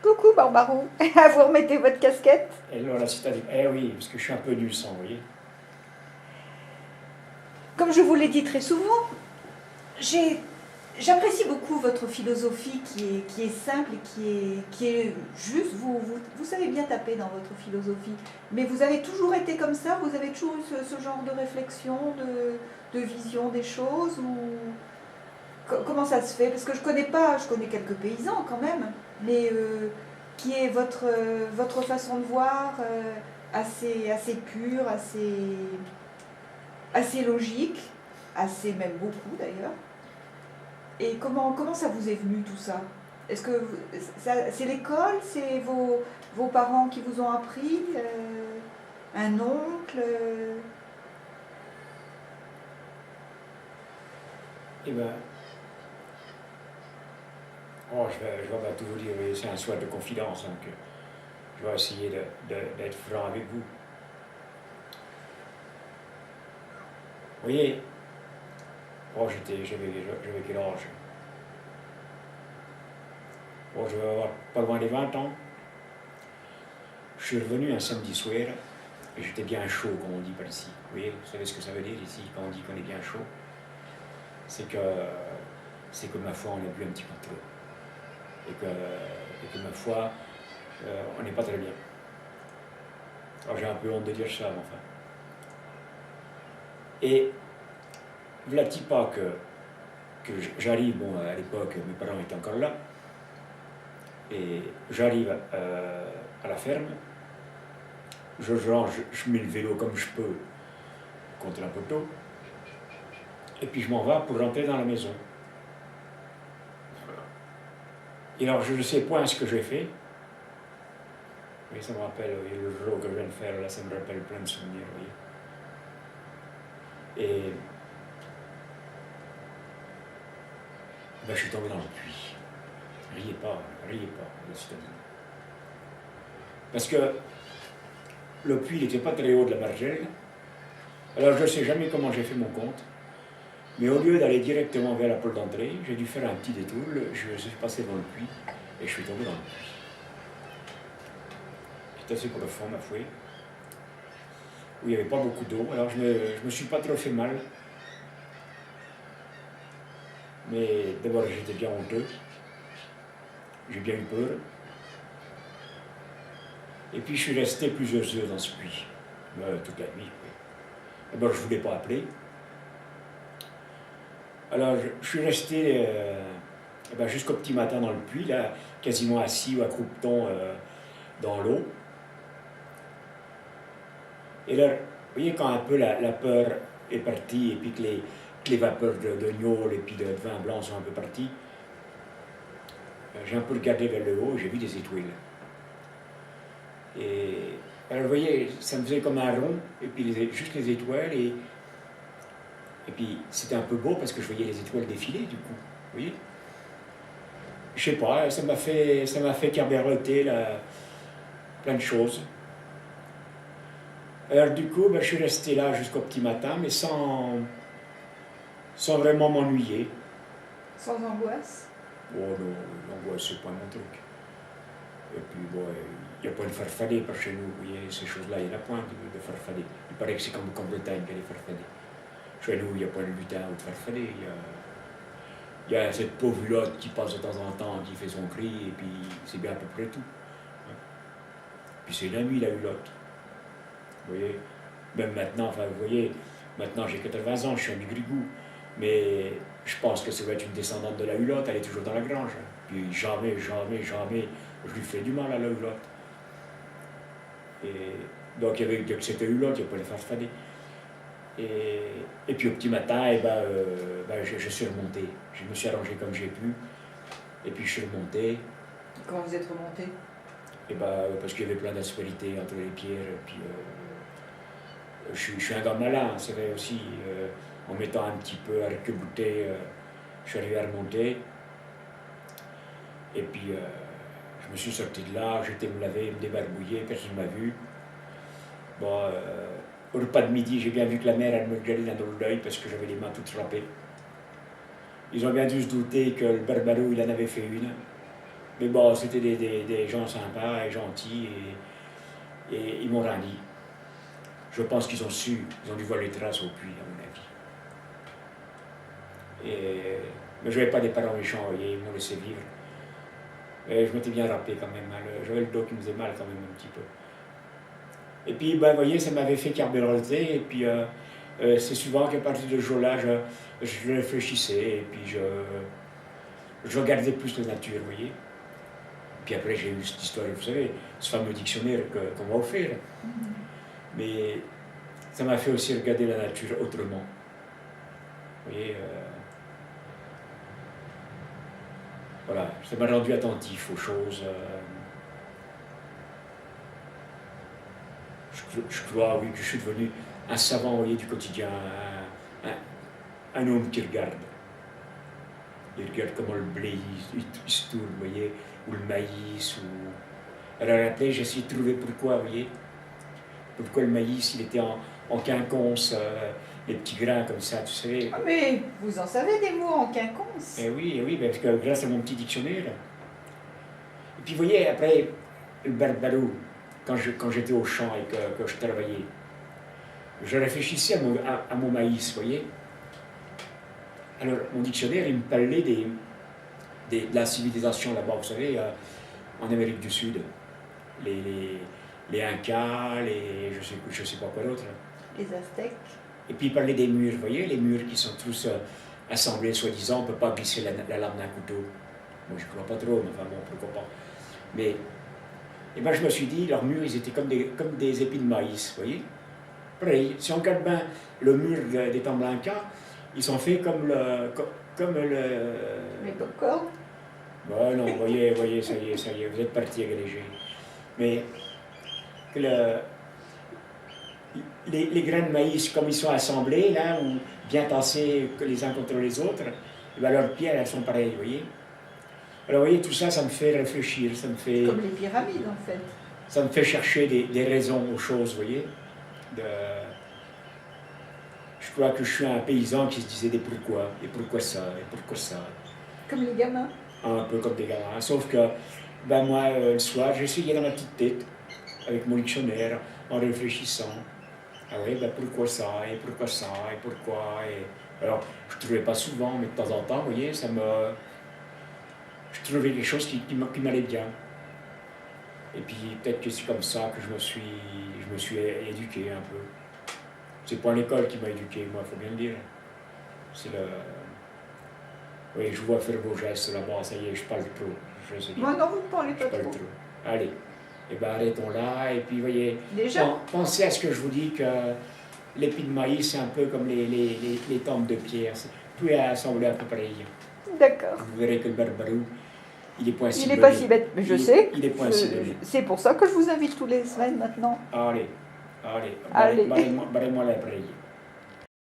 Coucou Barbarou, vous remettez votre casquette. Et alors, c'est-à-dire, eh oui, parce que je suis un peu nul sans, vous voyez. Comme je vous l'ai dit très souvent, j'apprécie beaucoup votre philosophie qui est simple et qui est juste. Vous savez bien taper dans votre philosophie, mais vous avez toujours été comme ça, vous avez toujours eu ce genre de réflexion, de vision des choses ou... Comment ça se fait? Parce que je connais quelques paysans quand même, mais qui est votre façon de voir assez pure, assez logique, assez même beaucoup d'ailleurs. Et comment ça vous est venu tout ça? Est-ce que c'est l'école, c'est vos parents qui vous ont appris, un oncle Eh bien, oh, je vais tout vous dire, oui, c'est un soir de confidence, donc je vais essayer d'être franc avec vous. Vous voyez, oh, j'avais quel âge? Oh, je vais avoir pas loin des 20 ans. Je suis revenu un samedi soir, et j'étais bien chaud, comme on dit par ici. Vous voyez, vous savez ce que ça veut dire ici, quand on dit qu'on est bien chaud? C'est que ma foi, on a bu un petit peu trop. Et que ma foi, on n'est pas très bien. Alors j'ai un peu honte de dire ça, mais enfin. Et voilà-t-il pas que j'arrive, bon, à l'époque, mes parents étaient encore là, et j'arrive à la ferme, je mets le vélo comme je peux contre un poteau, et puis je m'en vais pour rentrer dans la maison. Et alors je ne sais point ce que j'ai fait. Oui, ça me rappelle, le jour que je viens de faire, là, ça me rappelle plein de souvenirs, oui. Et ben, je suis tombé dans le puits. Riez pas, le citadin. Parce que le puits n'était pas très haut de la margelle. Alors je ne sais jamais comment j'ai fait mon compte. Mais au lieu d'aller directement vers la porte d'entrée, j'ai dû faire un petit détour. Je suis passé dans le puits et je suis tombé dans le puits. C'était assez profond, ma foi, où il n'y avait pas beaucoup d'eau. Alors je me suis pas trop fait mal. Mais d'abord, j'étais bien honteux. J'ai bien eu peur. Et puis, je suis resté plusieurs heures dans ce puits, toute la nuit. Oui. D'abord, je ne voulais pas appeler. Alors, je suis resté jusqu'au petit matin dans le puits, là, quasiment assis ou à croupeton dans l'eau. Et là, vous voyez, quand un peu la peur est partie, et puis que les vapeurs de gnôle et puis de vin blanc sont un peu parties, j'ai un peu regardé vers le haut, j'ai vu des étoiles. Et alors, vous voyez, ça me faisait comme un rond, et puis juste les étoiles, et puis c'était un peu beau parce que je voyais les étoiles défiler, du coup, vous voyez. Je sais pas, ça m'a fait caberloter plein de choses. Alors du coup, je suis resté là jusqu'au petit matin, mais sans vraiment m'ennuyer. Sans angoisse? Oh non, l'angoisse, c'est pas mon truc. Et puis bon, il n'y a pas de farfadet par chez nous, vous voyez, ces choses-là, il y en a point de farfadet. Il paraît que c'est comme en Bretagne qu'il y a des farfadets. Chez nous, il n'y a pas de lutin ou de farfadet. Il y a cette pauvre hulotte qui passe de temps en temps, qui fait son cri, et puis c'est bien à peu près tout. Puis c'est une amie, la hulotte. Vous voyez, même maintenant, enfin, vous voyez, maintenant j'ai 80 ans, je suis un grigou, mais je pense que ça va être une descendante de la hulotte, elle est toujours dans la grange. Puis jamais, je lui fais du mal à la hulotte. Et donc, il y avait que c'était hulotte, il n'y a pas les farfadets. Et puis au petit matin, je suis remonté. Je me suis arrangé comme j'ai pu. Et puis je suis remonté. Comment vous êtes remonté? Parce qu'il y avait plein d'aspérités entre les pierres. Et puis je suis un gars malin, c'est vrai aussi. En mettant un petit peu arc-bouté, je suis arrivé à remonter. Et puis je me suis sorti de là, j'étais me laver, me débarbouiller, personne ne m'a vu. Bon, au repas de midi, j'ai bien vu que la mère, elle me regardait dans l'œil parce que j'avais les mains toutes frappées. Ils ont bien dû se douter que le barbaro, il en avait fait une. Mais bon, c'était des gens sympas et gentils et ils m'ont rien dit. Je pense qu'ils ont su, ils ont dû voir les traces au puits, à mon avis. Mais je n'avais pas des parents méchants, vous voyez, ils m'ont laissé vivre. Et je m'étais bien rappelé quand même, hein, j'avais le dos qui me faisait mal quand même un petit peu. Et puis, ben, vous voyez, ça m'avait fait carburanter, et puis c'est souvent qu'à partir de ce jour-là, je réfléchissais, et puis je regardais plus la nature, vous voyez. Et puis après, j'ai eu cette histoire, vous savez, ce fameux dictionnaire qu'on m'a offert. Mais ça m'a fait aussi regarder la nature autrement. Vous voyez, voilà, ça m'a rendu attentif aux choses. Je crois, oui, que je suis devenu un savant, vous voyez, du quotidien, un homme qui regarde. Il regarde comment le blé il se tourne, vous voyez, ou le maïs, ou... Alors après, j'ai essayé de trouver pourquoi, vous voyez, pourquoi le maïs, il était en quinconce, les petits grains comme ça, tu sais. Ah, mais vous en savez des mots en quinconce? Eh oui, parce que grâce à mon petit dictionnaire. Et puis, vous voyez, après, le barbarou, quand j'étais au champ et que je travaillais, je réfléchissais à mon maïs, vous voyez. Alors, mon dictionnaire, il me parlait de la civilisation là-bas, vous savez, en Amérique du Sud. Les Incas, je sais pas quoi d'autre. Les Aztèques. Et puis il parlait des murs, vous voyez, les murs qui sont tous assemblés, soi-disant, on ne peut pas glisser la lame d'un couteau. Moi, je ne crois pas trop, mais enfin bon, pourquoi pas. Mais, et ben, je me suis dit, leurs murs, ils étaient comme des épis de maïs, vous voyez. Pareil, si on regarde bien le mur des temples Incas, ils sont faits comme le... Les cocordes. Bon, non, voyez, ça y est, vous êtes parti agrégé. Mais que les grains de maïs, comme ils sont assemblés, là, ou bien tassés les uns contre les autres, et bien leurs pierres, elles sont pareilles, vous voyez. Alors, vous voyez, tout ça, ça me fait réfléchir, ça me fait... Comme les pyramides, en fait. Ça me fait chercher des raisons aux choses, vous voyez. Je crois que je suis un paysan qui se disait des pourquoi, et pourquoi ça, et pourquoi ça. Comme les gamins. Un peu comme des gamins, sauf que, ben moi, le soir, j'essayais dans ma petite tête, avec mon dictionnaire, en réfléchissant. Ah oui, ben pourquoi ça, et pourquoi ça, et pourquoi, et... Alors, je ne trouvais pas souvent, mais de temps en temps, vous voyez, je trouvais quelque chose qui m'allait bien. Et puis, peut-être que c'est comme ça que je me suis éduqué un peu. C'est pas l'école qui m'a éduqué, moi, il faut bien le dire. C'est le... Oui, je vois faire vos gestes là-bas, ça y est, je parle trop. Moi non, vous ne parlez pas trop. Allez, et ben arrêtons là, et puis voyez, déjà, pensez à ce que je vous dis, que l'épi de maïs, c'est un peu comme les temples de pierre, tout est assemblé à peu près. D'accord. Vous verrez que le barbarou, il est pas si bête. Il n'est pas si bête, mais je sais. Il est pas si bête. C'est pour ça que je vous invite tous les semaines maintenant. Allez, barrez-moi l'appareil.